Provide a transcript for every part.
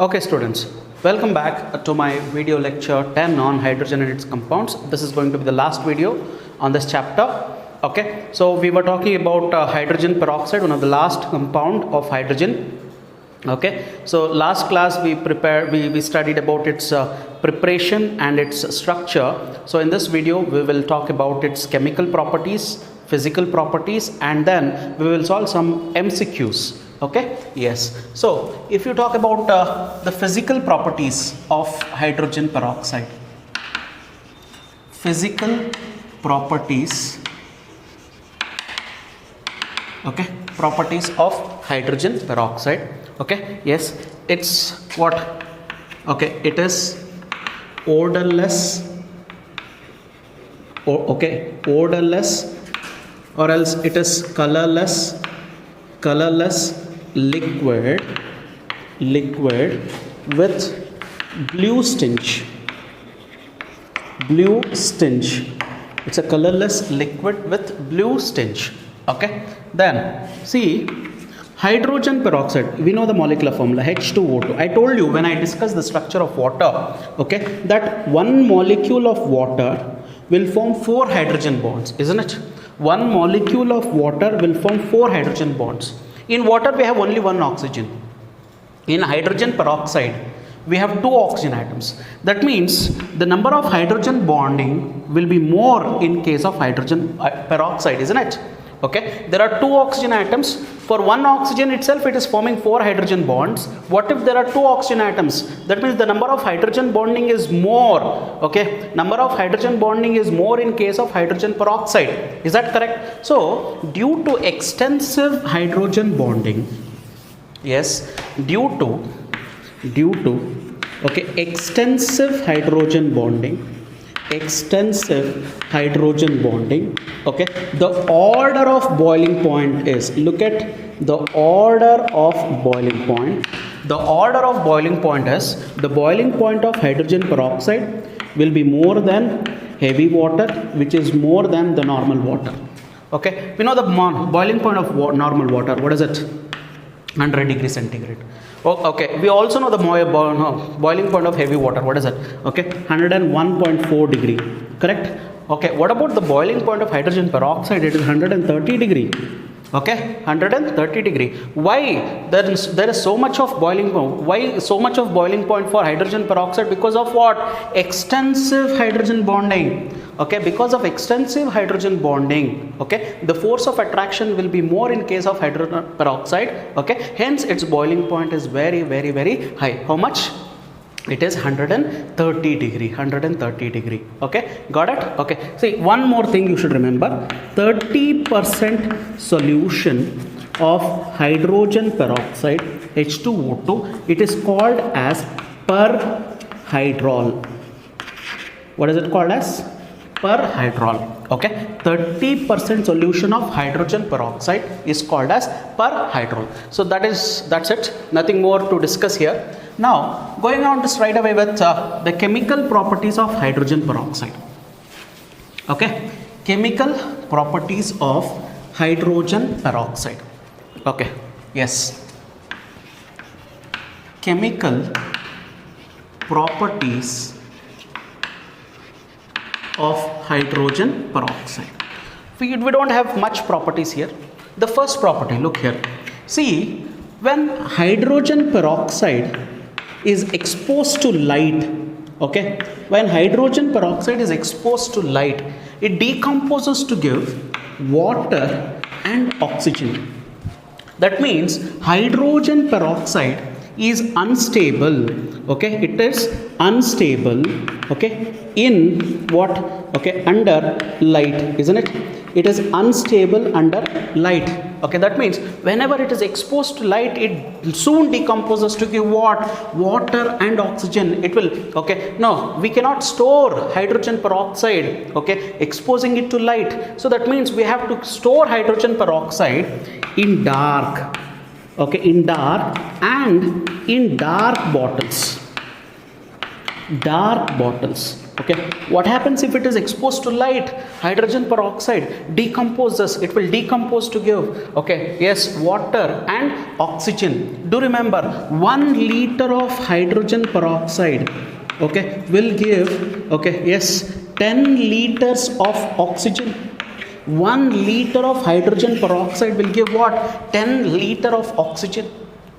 Okay students, welcome back to my video lecture 10 on hydrogen and its compounds. This is going to be the last video on this chapter. Okay, so we were talking about hydrogen peroxide, one of the last compound of hydrogen. Okay, so last class we studied about its preparation and its structure. So in this video we will talk about its chemical properties, physical properties, and then we will solve some MCQs. Okay, yes. So if you talk about the physical properties of hydrogen peroxide, physical properties, okay, properties of hydrogen peroxide. Okay, yes, it's what? Okay, it is odorless, odorless, or else it is colorless liquid with blue stench. It's a colorless liquid with blue stench. Okay, then see, hydrogen peroxide, we know the molecular formula H2O2. I told you when I discussed the structure of water, okay, that one molecule of water will form 4 hydrogen bonds, isn't it? One molecule of water will form 4 hydrogen bonds. In water we have only one oxygen. In hydrogen peroxide we have 2 oxygen atoms. That means the number of hydrogen bonding will be more in case of hydrogen peroxide, isn't it? Okay, there are 2 oxygen atoms. For one oxygen itself it is forming 4 hydrogen bonds. What if there are 2 oxygen atoms? That means the number of hydrogen bonding is more. Okay, number of hydrogen bonding is more in case of hydrogen peroxide. Is that correct? So due to extensive hydrogen bonding, yes, due to okay, extensive hydrogen bonding, okay, the order of boiling point is, look at the order of boiling point. The order of boiling point is, the boiling point of hydrogen peroxide will be more than heavy water, which is more than the normal water. Okay, we know the boiling point of normal water. What is it? 100 degrees centigrade. Oh, okay, we also know the boiling point of heavy water. What is it? Okay, 101.4 degree. Correct? Okay, what about the boiling point of hydrogen peroxide? It is 130 degree. Okay, 130 degree. Why there is so much of boiling point? Why so much of boiling point for hydrogen peroxide? Because of what? Extensive hydrogen bonding. Okay, because of extensive hydrogen bonding, okay, the force of attraction will be more in case of hydrogen peroxide. Okay, hence its boiling point is very high. How much? It is 130 degree. Okay, got it? Okay, see, one more thing you should remember, 30% solution of hydrogen peroxide H2O2, it is called as perhydrol. What is it called as? Perhydrol. Okay, 30% solution of hydrogen peroxide is called as perhydrol. So that's it, nothing more to discuss here. Now going on to straight away with the chemical properties of hydrogen peroxide. Okay, chemical properties of hydrogen peroxide. Okay, yes, chemical properties of hydrogen peroxide. We don't have much properties here. The first property, look here. See, when hydrogen peroxide is exposed to light, okay, when hydrogen peroxide is exposed to light, it decomposes to give water and oxygen. That means hydrogen peroxide is unstable. Okay, it is unstable, okay, in what? Okay, under light, isn't it? It is unstable under light. Okay, that means whenever it is exposed to light, it soon decomposes to give what? Water and oxygen. It will, okay, no, we cannot store hydrogen peroxide, okay, exposing it to light. So that means we have to store hydrogen peroxide in dark, okay, in dark and in dark bottles. Okay, what happens if it is exposed to light? Hydrogen peroxide decomposes, it will decompose to give, okay, yes, water and oxygen. Do remember, 1 liter of hydrogen peroxide, okay, will give, okay, yes, 10 liters of oxygen. 1 liter of hydrogen peroxide will give what? 10 liter of oxygen.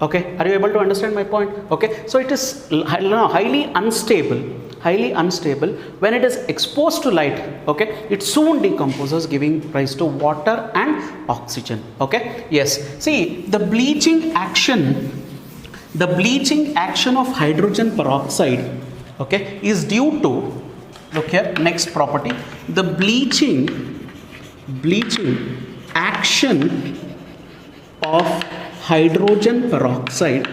Okay, are you able to understand my point? Okay, so it is highly unstable. Highly unstable. When it is exposed to light, okay, it soon decomposes, giving rise to water and oxygen. Okay, yes, see, the bleaching action of hydrogen peroxide, okay, is due to, look here, next property, the bleaching action of hydrogen peroxide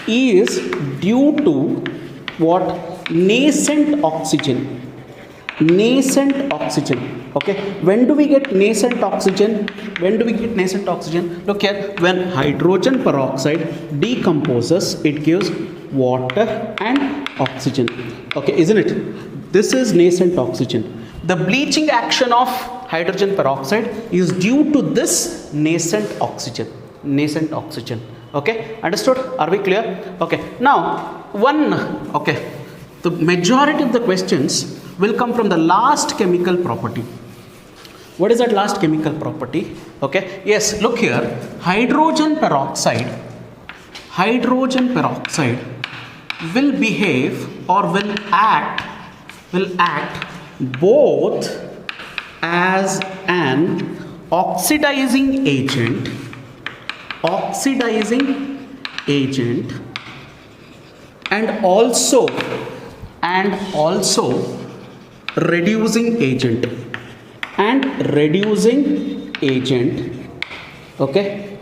is due to what? Nascent oxygen. Okay, when do we get nascent oxygen? Look here, when hydrogen peroxide decomposes, it gives water and oxygen. Okay, isn't it? This is nascent oxygen. The bleaching action of hydrogen peroxide is due to this nascent oxygen. Okay, understood? Are we clear? Okay, now the majority of the questions will come from the last chemical property. What is that last chemical property? Okay, yes, look here, hydrogen peroxide will behave or will act both as an oxidizing agent and also reducing agent, okay,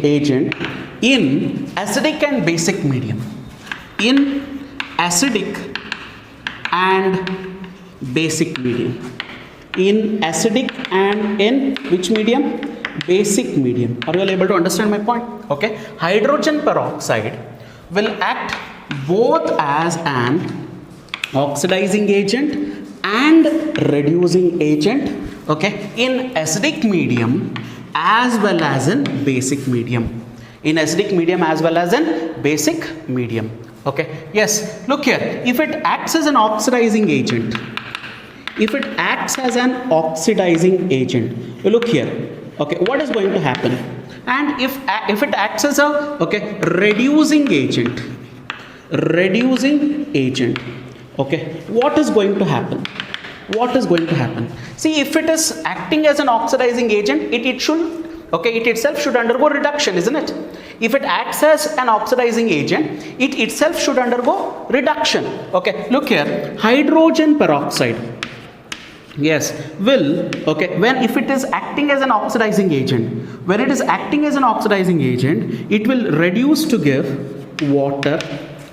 agent in acidic and basic medium. In acidic and basic medium. In acidic and in which medium? Basic medium. Are you all able to understand my point? Okay, hydrogen peroxide will act both as an oxidizing agent and reducing agent, okay, in acidic medium as well as in basic medium. Okay, yes, look here, if it acts as an oxidizing agent, look here, okay, what is going to happen? And if it acts as a, okay, reducing agent, okay, what is going to happen? See, if it is acting as an oxidizing agent, it itself should undergo reduction, isn't it? If it acts as an oxidizing agent, it itself should undergo reduction. Okay, look here, hydrogen peroxide, yes, will, okay, if it is acting as an oxidizing agent, it will reduce to give water.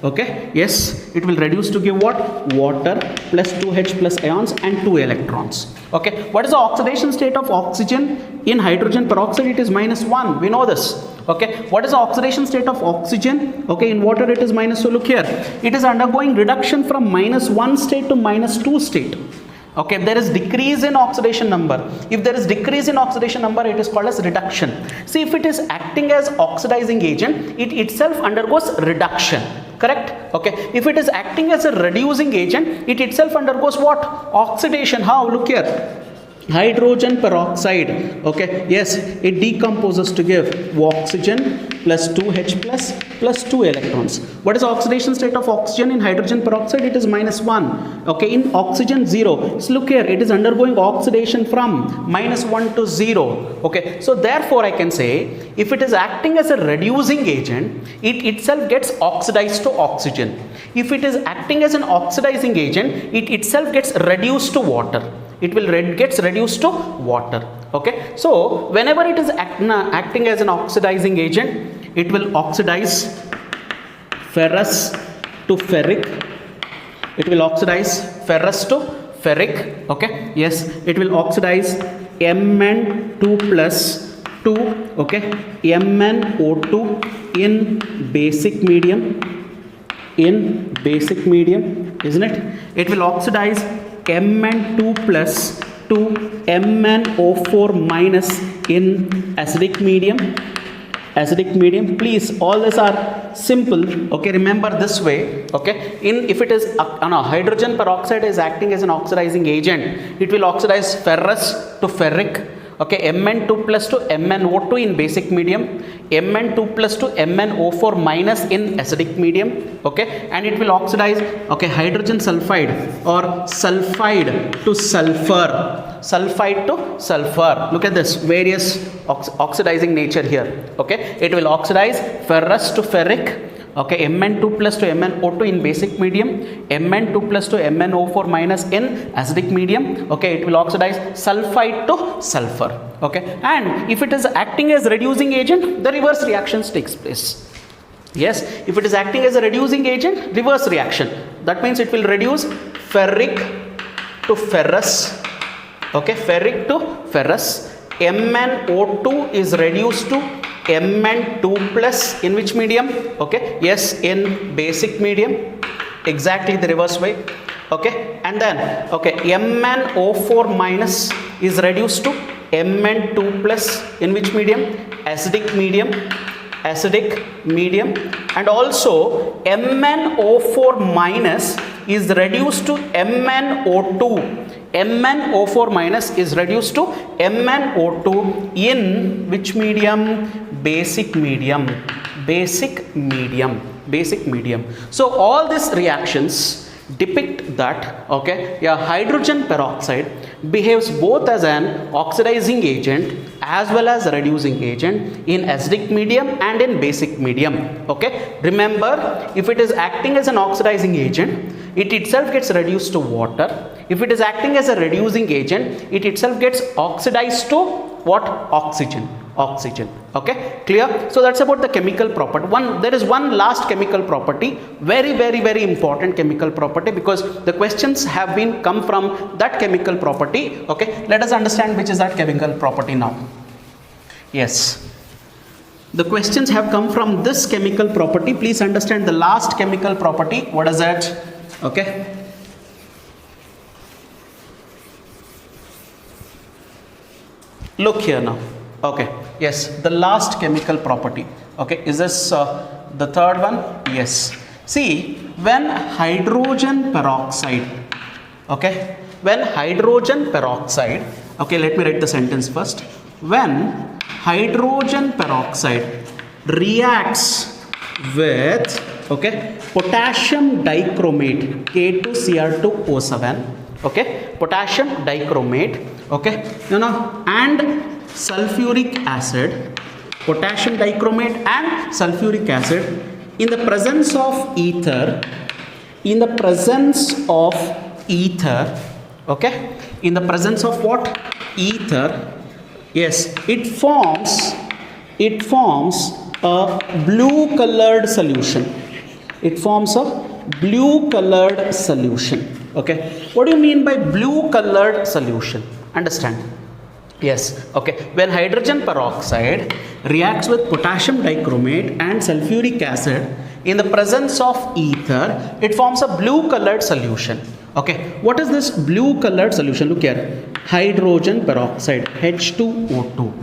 Okay, yes, it will reduce to give what? Water plus 2H plus ions and 2 electrons. Okay, what is the oxidation state of oxygen in hydrogen peroxide? It is -1, we know this. Okay, what is the oxidation state of oxygen? Okay, in water it is -2. So look here, it is undergoing reduction from -1 state to -2 state. Okay, there is decrease in oxidation number. If there is decrease in oxidation number, it is called as reduction. See, if it is acting as oxidizing agent, it itself undergoes reduction, correct? Okay, if it is acting as a reducing agent, it itself undergoes what? Oxidation. How? Look here, hydrogen peroxide, okay, yes, it decomposes to give oxygen plus 2H plus 2 electrons. What is the oxidation state of oxygen in hydrogen peroxide? It is -1. Okay, in oxygen 0. So look here, it is undergoing oxidation from -1 to 0. Okay, so therefore I can say, if it is acting as a reducing agent, it itself gets oxidized to oxygen. If it is acting as an oxidizing agent, it itself gets reduced to water. Gets reduced to water. Okay, so whenever it is acting as an oxidizing agent, it will oxidize ferrous to ferric. Okay, yes, it will oxidize Mn2 plus 2, okay, MnO2 in basic medium. in basic medium, isn't it? It will oxidize Mn2 plus to MnO4 minus in acidic medium. Please, all these are simple. Okay, remember this way. Okay, if it is hydrogen peroxide is acting as an oxidizing agent, it will oxidize ferrous to ferric. Okay, Mn2 plus to MnO2 in basic medium, Mn2 plus to MnO4 minus in acidic medium. Okay, and it will oxidize, okay, hydrogen sulfide or sulfide to sulfur. Look at this various oxidizing nature here. Okay, it will oxidize ferrous to ferric. Okay, Mn2 plus to MnO2 in basic medium, Mn2 plus to MnO4 minus in acidic medium. Okay, it will oxidize sulfide to sulfur. Okay, and if it is acting as reducing agent, the reverse reactions takes place. Yes, if it is acting as a reducing agent, reverse reaction. That means it will reduce ferric to ferrous. Okay, ferric to ferrous. MnO2 is reduced to Mn2 plus in which medium? Okay, yes, in basic medium, exactly the reverse way. Okay, and then okay, MnO4 minus is reduced to Mn2 plus in which medium? Acidic medium, and also MnO4 minus is reduced to MnO2. MnO4 minus is reduced to MnO2 in which medium? Basic medium. So all these reactions depict that, okay, hydrogen peroxide behaves both as an oxidizing agent as well as a reducing agent in acidic medium and in basic medium. Okay, remember, if it is acting as an oxidizing agent, it itself gets reduced to water. If it is acting as a reducing agent, it itself gets oxidized to what? Oxygen. Okay, clear? So that's about the chemical property. There is one last chemical property, very important chemical property, because the questions have been come from that chemical property. Okay, let us understand which is that chemical property now. Yes, the questions have come from this chemical property. Please understand the last chemical property. What is that? Okay, look here now. Okay, yes, the last chemical property. Okay, is this the third one? Yes. See, when hydrogen peroxide, okay, let me write the sentence first. When hydrogen peroxide reacts with, okay, potassium dichromate, K2Cr2O7, okay, potassium dichromate, okay, and sulfuric acid, potassium dichromate and sulfuric acid in the presence of ether, okay, in the presence of what? Ether. Yes, it forms a blue colored solution. Okay, what do you mean by blue colored solution? Understand? Yes, okay, when hydrogen peroxide reacts with potassium dichromate and sulfuric acid in the presence of ether, it forms a blue colored solution. Okay, what is this blue colored solution? Look here, hydrogen peroxide, H2O2,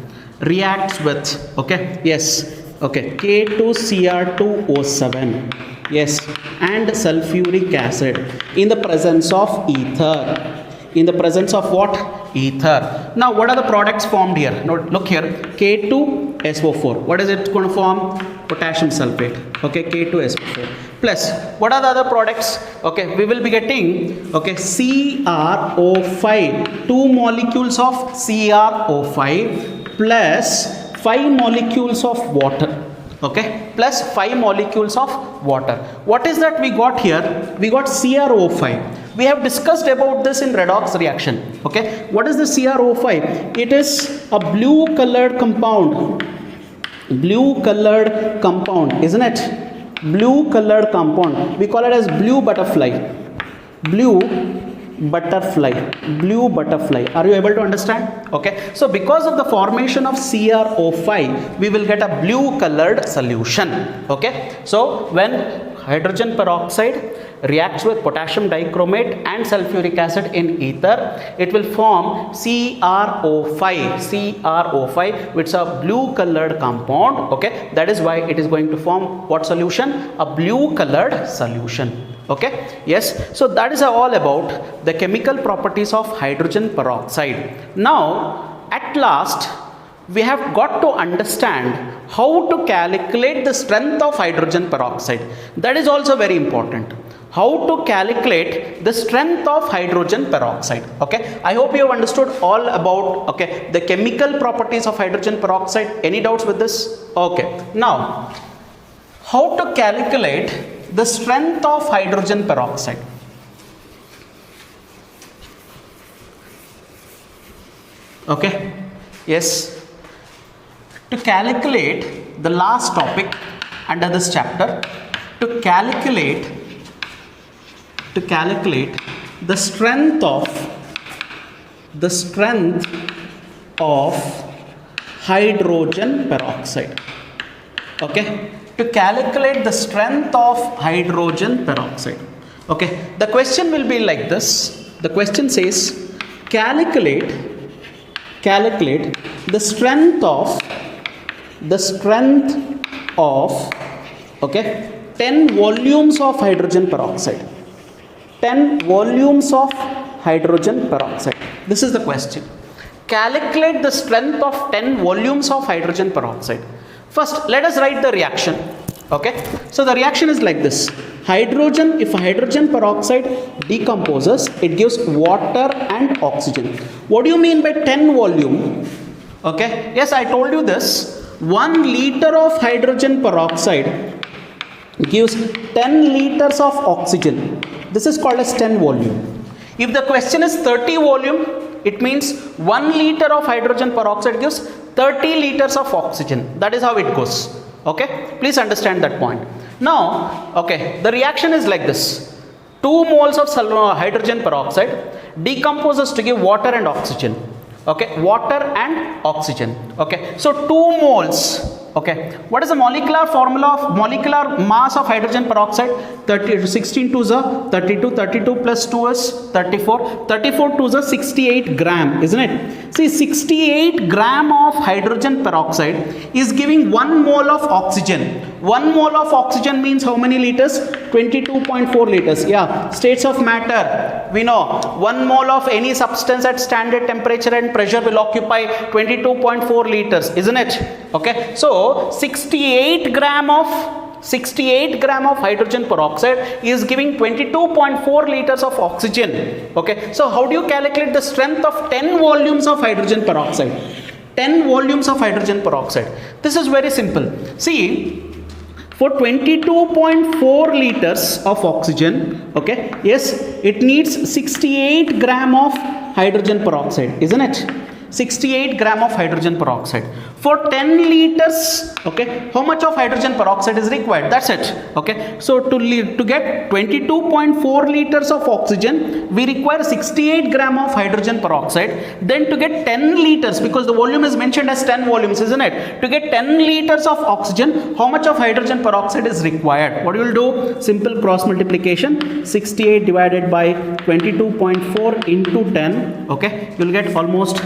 reacts with, okay, yes, okay, K2Cr2O7, yes, and sulfuric acid in the presence of ether. In the presence of what? Ether. Now, what are the products formed here? Now, look here, K2SO4. What is it going to form? Potassium sulfate. Okay, K2SO4. Plus, what are the other products? Okay, we will be getting, okay, CrO5. 2 molecules of CrO5 plus 5 molecules of water. Okay, plus 5 molecules of water. What is that we got here? We got CrO5. We have discussed about this in redox reaction. Okay, what is the CrO5? It is a blue colored compound. Blue colored compound, isn't it? Blue colored compound. We call it as blue butterfly. Blue butterfly. Are you able to understand? Okay, so because of the formation of CrO5, we will get a blue colored solution. Okay, so when hydrogen peroxide reacts with potassium dichromate and sulfuric acid in ether, it will form CrO5, which is a blue colored compound. Okay, that is why it is going to form what solution? A blue colored solution. Okay, yes, so that is all about the chemical properties of hydrogen peroxide. Now at last we have got to understand how to calculate the strength of hydrogen peroxide. That is also very important. How to calculate the strength of hydrogen peroxide. Okay, I hope you have understood all about, okay, the chemical properties of hydrogen peroxide. Any doubts with this? Okay, now how to calculate the strength of hydrogen peroxide. Okay, yes, to calculate the last topic under this chapter, to calculate the strength of hydrogen peroxide. Okay, to calculate the strength of hydrogen peroxide. Okay, the question will be like this. The question says calculate the strength of okay, 10 volumes of hydrogen peroxide. 10 volumes of hydrogen peroxide. This is the question. Calculate the strength of 10 volumes of hydrogen peroxide. First, let us write the reaction. Okay, so the reaction is like this. Hydrogen, if hydrogen peroxide decomposes, it gives water and oxygen. What do you mean by 10 volume? Okay, yes, I told you this. 1 liter of hydrogen peroxide gives 10 liters of oxygen. This is called as 10 volume. If the question is 30 volume, it means 1 liter of hydrogen peroxide gives 30 liters of oxygen. That is how it goes. Okay, please understand that point. Now, okay, the reaction is like this. 2 moles of hydrogen peroxide decomposes to give water and oxygen. Okay, water and oxygen. Okay, so 2 moles. Okay, what is the molecular formula of molecular mass of hydrogen peroxide? 16 to the 32, 32 plus 2 is 34, 34 to the 68 gram, isn't it? See, 68 gram of hydrogen peroxide is giving 1 mole of oxygen. 1 mole of oxygen means how many liters? 22.4 liters. Yeah, states of matter, we know 1 mole of any substance at standard temperature and pressure will occupy 22.4 liters, isn't it? Okay, so 68 gram of hydrogen peroxide is giving 22.4 liters of oxygen. Okay, so how do you calculate the strength of 10 volumes of hydrogen peroxide? 10 volumes of hydrogen peroxide. This is very simple. See, for 22.4 liters of oxygen, okay, yes, it needs 68 gram of hydrogen peroxide, isn't it? 68 gram of hydrogen peroxide. For 10 liters, okay, how much of hydrogen peroxide is required? That's it. Okay, so to get 22.4 liters of oxygen, we require 68 gram of hydrogen peroxide. Then to get 10 liters, because the volume is mentioned as 10 volumes, isn't it? To get 10 liters of oxygen, how much of hydrogen peroxide is required? What you will do? Simple cross multiplication. 68 divided by 22.4 into 10. Okay, you will get almost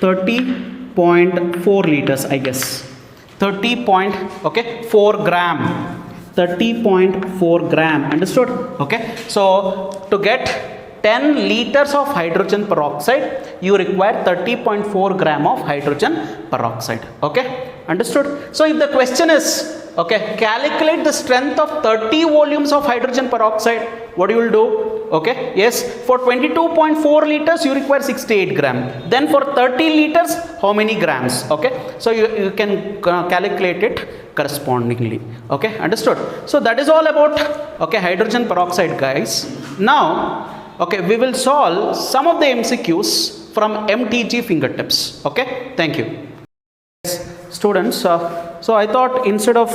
30.4 liters, I guess. 4 gram. 30.4 gram. Understood? Okay. So to get 10 liters of hydrogen peroxide, you require 30.4 gram of hydrogen peroxide. Okay. Understood? So if the question is, okay, calculate the strength of 30 volumes of hydrogen peroxide, what you will do? Okay, yes, for 22.4 liters you require 68 gram. Then for 30 liters, how many grams? Okay, so you can calculate it correspondingly. Okay, understood? So that is all about, okay, hydrogen peroxide, guys. Now, okay, we will solve some of the MCQs from MTG fingertips. Okay, thank you. Students, so I thought instead of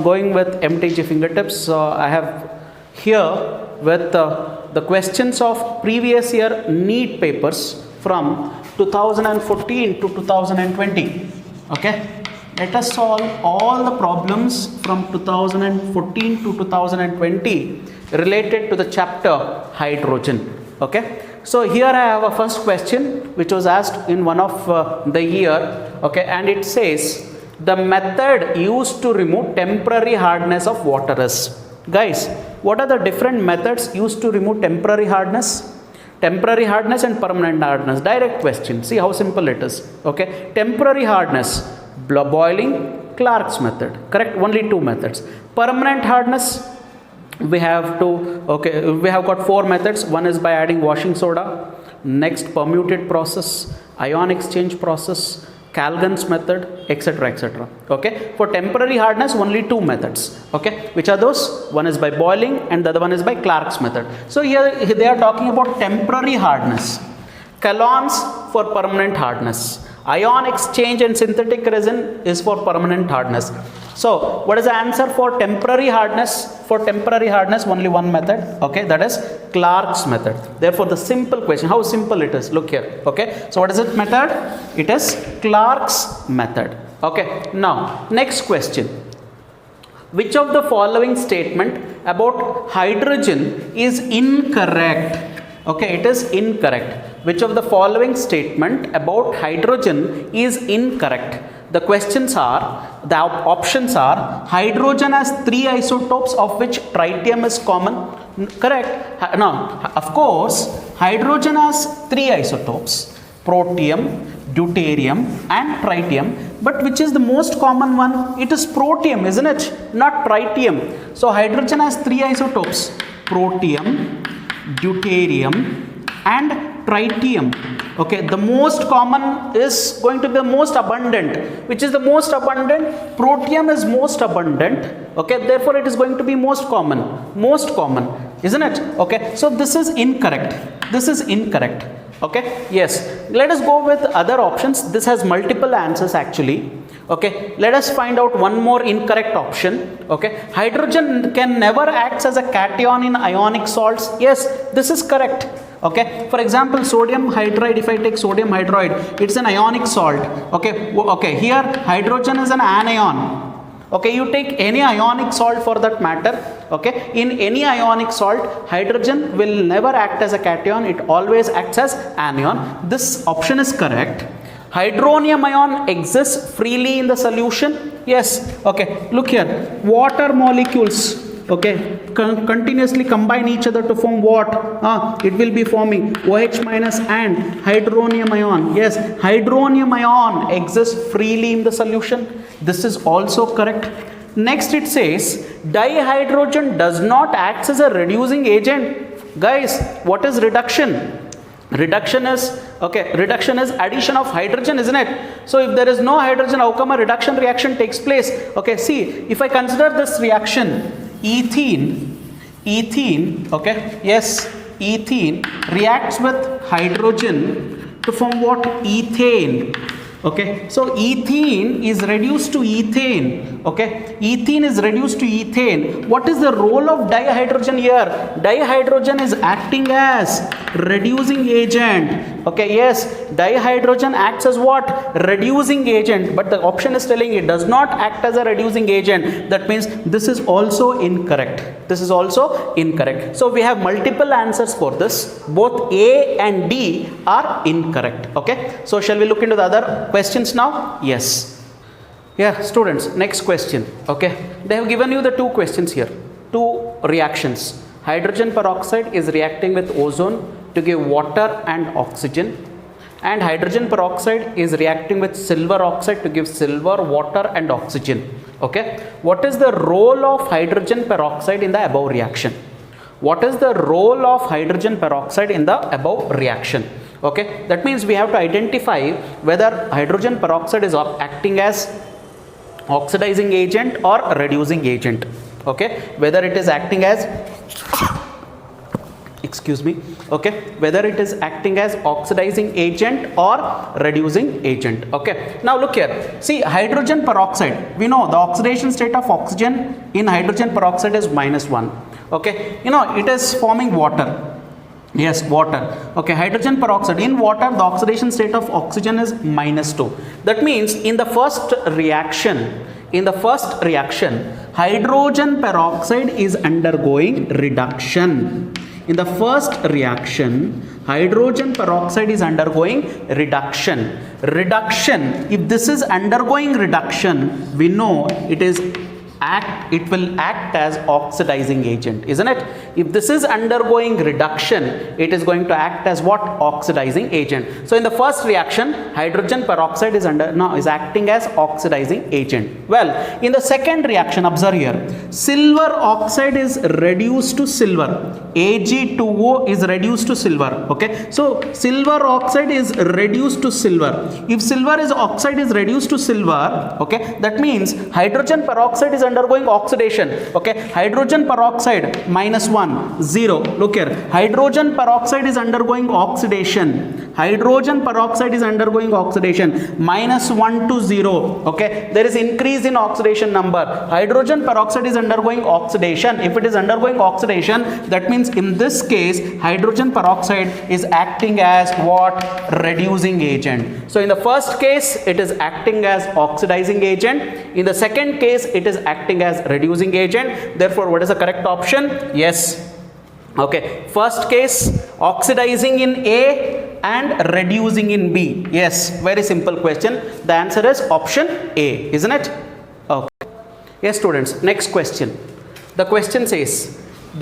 going with MTG fingertips, I have here with the questions of previous year NEET papers from 2014 to 2020. Okay, let us solve all the problems from 2014 to 2020 related to the chapter hydrogen. Okay, so here I have a first question which was asked in one of the year. Okay, and it says the method used to remove temporary hardness of water is. Guys, what are the different methods used to remove temporary hardness? Temporary hardness and permanent hardness. Direct question. See how simple it is. Okay, temporary hardness, boiling, Clark's method. Correct, only two methods. Permanent hardness, we have got four methods. One is by adding washing soda, next permuted process, ion exchange process, Calgon's method, etc., etc. Okay, for temporary hardness only two methods. Okay, which are those? One is by boiling and the other one is by Clark's method. So here they are talking about temporary hardness. Calons for permanent hardness. Ion exchange and synthetic resin is for permanent hardness. So what is the answer for temporary hardness? For temporary hardness only one method. Okay, that is Clark's method. Therefore the simple question, how simple it is, look here. Okay, so what is it method? It is Clark's method. Okay, now next question. Which of the following statement about hydrogen is incorrect? Okay, it is incorrect. Which of the following statement about hydrogen is incorrect? The questions are, the options are, hydrogen has three isotopes of which tritium is common. Correct? No, of course, hydrogen has three isotopes, protium, deuterium and tritium. But which is the most common one? It is protium, isn't it? Not tritium. So hydrogen has three isotopes, protium, deuterium and tritium. Okay, the most common is going to be the most abundant. Which is the most abundant? Protium is most abundant. Okay, therefore it is going to be most common. Most common, isn't it? Okay, so this is incorrect. This is incorrect. Okay, yes. Let us go with other options. This has multiple answers actually. Okay, let us find out one more incorrect option. Okay, hydrogen can never act as a cation in ionic salts. Yes, this is correct. Okay, for example, sodium hydride, if I take sodium hydride, it's an ionic salt. Okay, okay, here hydrogen is an anion. Okay, you take any ionic salt for that matter. Okay, in any ionic salt, hydrogen will never act as a cation, it always acts as anion. This option is correct. Hydronium ion exists freely in the solution. Yes, okay, look here, water molecules, okay, continuously combine each other to form what? It will be forming OH minus and hydronium ion. Yes, hydronium ion exists freely in the solution. This is also correct. Next it says dihydrogen does not act as a reducing agent. Guys, what is reduction? Reduction is, okay, reduction is addition of hydrogen, isn't it? So if there is no hydrogen, how come a reduction reaction takes place? Okay, see, if I consider this reaction, ethene, okay, yes, ethene reacts with hydrogen to form what? Ethane. Okay, so ethene is reduced to ethane. Okay, ethene is reduced to ethane. What is the role of dihydrogen here? Dihydrogen is acting as reducing agent. Okay, yes, dihydrogen acts as what? Reducing agent, but the option is telling it does not act as a reducing agent. That means this is also incorrect. This is also incorrect. So we have multiple answers for this. Both A and D are incorrect. Okay, so shall we look into the other questions now? Yes. Yeah, students, next question. Okay, they have given you the two questions here, two reactions. Hydrogen peroxide is reacting with ozone to give water and oxygen, and hydrogen peroxide is reacting with silver oxide to give silver, water and oxygen. Okay, what is the role of hydrogen peroxide in the above reaction? What is the role of hydrogen peroxide in the above reaction? Okay, that means we have to identify whether hydrogen peroxide is acting as oxidizing agent or reducing agent. Okay, whether it is acting as excuse me, okay, whether it is acting as oxidizing agent or reducing agent. Okay, now look here, see hydrogen peroxide, we know the oxidation state of oxygen in hydrogen peroxide is -1. Okay, you know it is forming water. Yes, water. Okay, hydrogen peroxide. In water, the oxidation state of oxygen is -2. That means in the first reaction, hydrogen peroxide is undergoing reduction. In the first reaction, hydrogen peroxide is undergoing reduction. If this is undergoing reduction, we know it will act as oxidizing agent, isn't it? If this is undergoing reduction, it is going to act as what? Oxidizing agent. So in the first reaction, hydrogen peroxide is acting as oxidizing agent. Well, in the second reaction, observe here, silver oxide is reduced to silver. Ag2O is reduced to silver. Okay, so silver oxide is reduced to silver. If silver oxide is reduced to silver, okay, that means hydrogen peroxide is undergoing oxidation. Okay, hydrogen peroxide -1, 0. Look here, hydrogen peroxide is undergoing oxidation. Hydrogen peroxide is undergoing oxidation, -1 to 0. Okay, there is increase in oxidation number. Hydrogen peroxide is undergoing oxidation. If it is undergoing oxidation, that means in this case, hydrogen peroxide is acting as what? Reducing agent. So in the first case, it is acting as oxidizing agent. In the second case, it is acting as reducing agent. Therefore, what is the correct option? Yes. Okay, first case, oxidizing in A and reducing in B. Yes, very simple question. The answer is option A, isn't it? Okay. Yes, students, next question. The question says,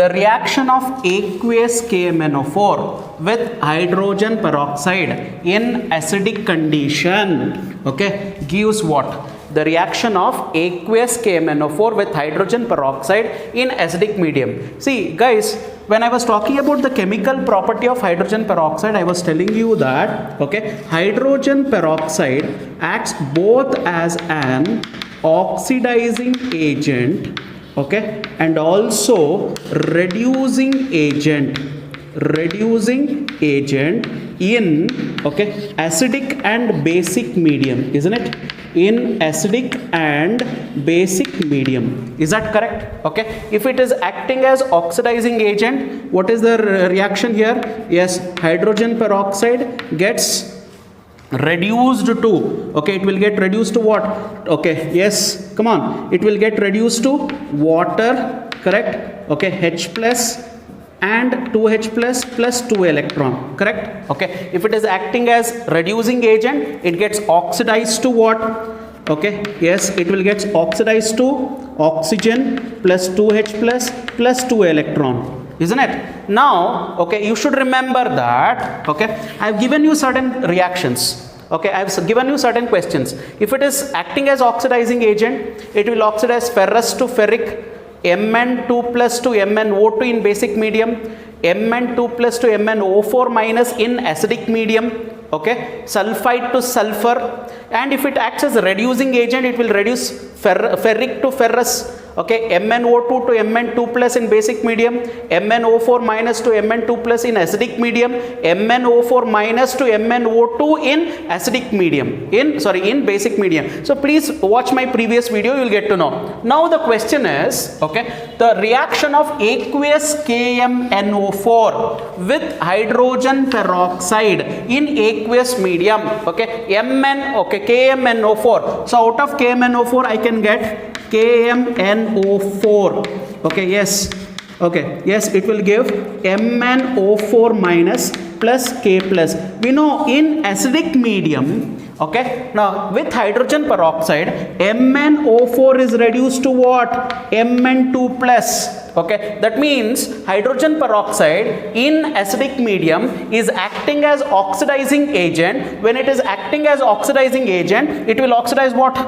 the reaction of aqueous KMnO4 with hydrogen peroxide in acidic condition, okay, gives what? The reaction of aqueous KMnO4 with hydrogen peroxide in acidic medium. See guys, when I was talking about the chemical property of hydrogen peroxide, I was telling you that, okay, hydrogen peroxide acts both as an oxidizing agent, okay, and also reducing agent in, okay, acidic and basic medium, isn't it? In acidic and basic medium. Is that correct? Okay, if it is acting as oxidizing agent, what is the reaction here? Yes, hydrogen peroxide gets reduced to, okay, it will get reduced to what? Okay, yes, come on, it will get reduced to water, correct? Okay, H plus and 2H plus 2 electron, correct? Okay, if it is acting as reducing agent, it gets oxidized to what? Okay, yes, it will get oxidized to oxygen plus 2H plus 2 electron, isn't it? Now, okay, you should remember that, okay, I have given you certain reactions. Okay, I have given you certain questions. If it is acting as oxidizing agent, it will oxidize ferrous to ferric, Mn2 plus to MnO2 in basic medium, Mn2 plus to MnO4 minus in acidic medium, okay, sulfide to sulfur, and if it acts as a reducing agent, it will reduce ferric to ferrous, okay, MnO2 to Mn2 plus in basic medium, MnO4 minus to Mn2 plus in acidic medium, MnO4 minus to MnO2 in acidic medium, in basic medium. So please watch my previous video, you will get to know. Now the question is, okay, the reaction of aqueous KMnO4 with hydrogen peroxide in aqueous medium, okay, KMnO4. So out of KMnO4 I can get KMnO4, okay, yes, okay, yes, it will give MnO4 minus plus K plus. We know in acidic medium, okay, now with hydrogen peroxide, MnO4 is reduced to what? Mn2 plus. Okay, that means hydrogen peroxide in acidic medium is acting as oxidizing agent. When it is acting as oxidizing agent, it will oxidize what?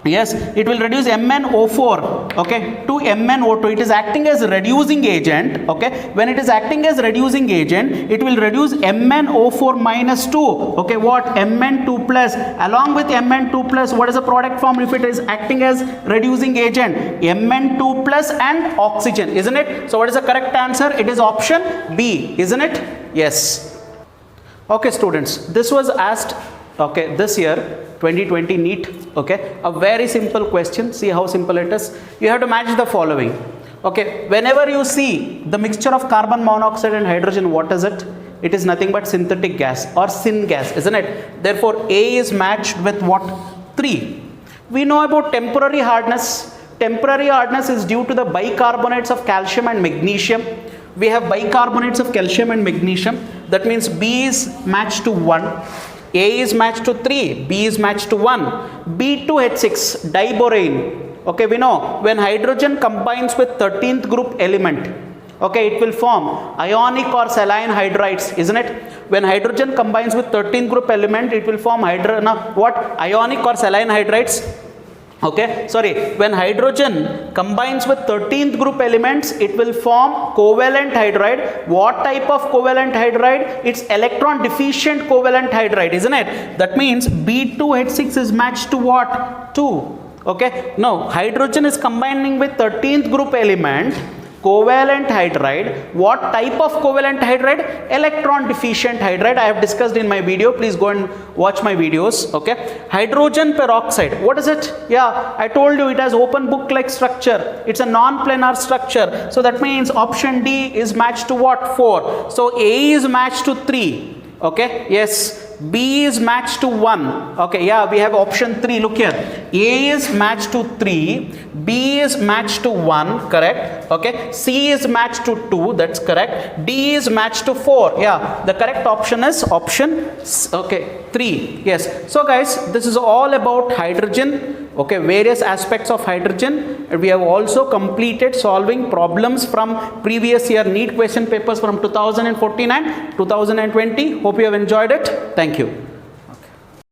Yes, it will reduce MnO4, okay, to MnO2. It is acting as reducing agent, okay. When it is acting as reducing agent, it will reduce MnO4 minus 2, okay, what? Mn2 plus. Along with Mn2 plus, what is the product form if it is acting as reducing agent? Mn2 plus and oxygen, isn't it? So what is the correct answer? It is option B, isn't it? Yes. Okay students, this was asked, okay, this year 2020 NEET, okay, a very simple question. See how simple it is. You have to match the following. Okay, whenever you see the mixture of carbon monoxide and hydrogen, what is it? It is nothing but synthetic gas or syn gas, isn't it? Therefore, A is matched with what? 3. We know about temporary hardness. Temporary hardness is due to the bicarbonates of calcium and magnesium. We have bicarbonates of calcium and magnesium. That means B is matched to 1. A is matched to 3. B is matched to 1. B2H6 diborane. Okay, we know when hydrogen combines with 13th group element, okay, it will form ionic or saline hydrides, isn't it? When hydrogen combines with 13th group element, it will form ionic or saline hydrides. Okay, sorry, when hydrogen combines with 13th group elements, it will form covalent hydride. What type of covalent hydride? It's electron deficient covalent hydride, isn't it? That means B2H6 is matched to what? 2. Okay, now hydrogen is combining with 13th group element, covalent hydride. What type of covalent hydride? Electron deficient hydride. I have discussed in my video. Please go and watch my videos. Okay, hydrogen peroxide. What is it? Yeah, I told you it has open book like structure. It's a non-planar structure. So that means option D is matched to what? 4. So A is matched to 3. Okay, yes. B is matched to 1. Okay, yeah, we have option 3. Look here. A is matched to 3. B is matched to 1. Correct. Okay. C is matched to 2. That's correct. D is matched to 4. Yeah, the correct option is option 3. Yes. So guys, this is all about hydrogen. Okay, various aspects of hydrogen. We have also completed solving problems from previous year NEET question papers from 2014 and 2020. Hope you have enjoyed it. Thank you.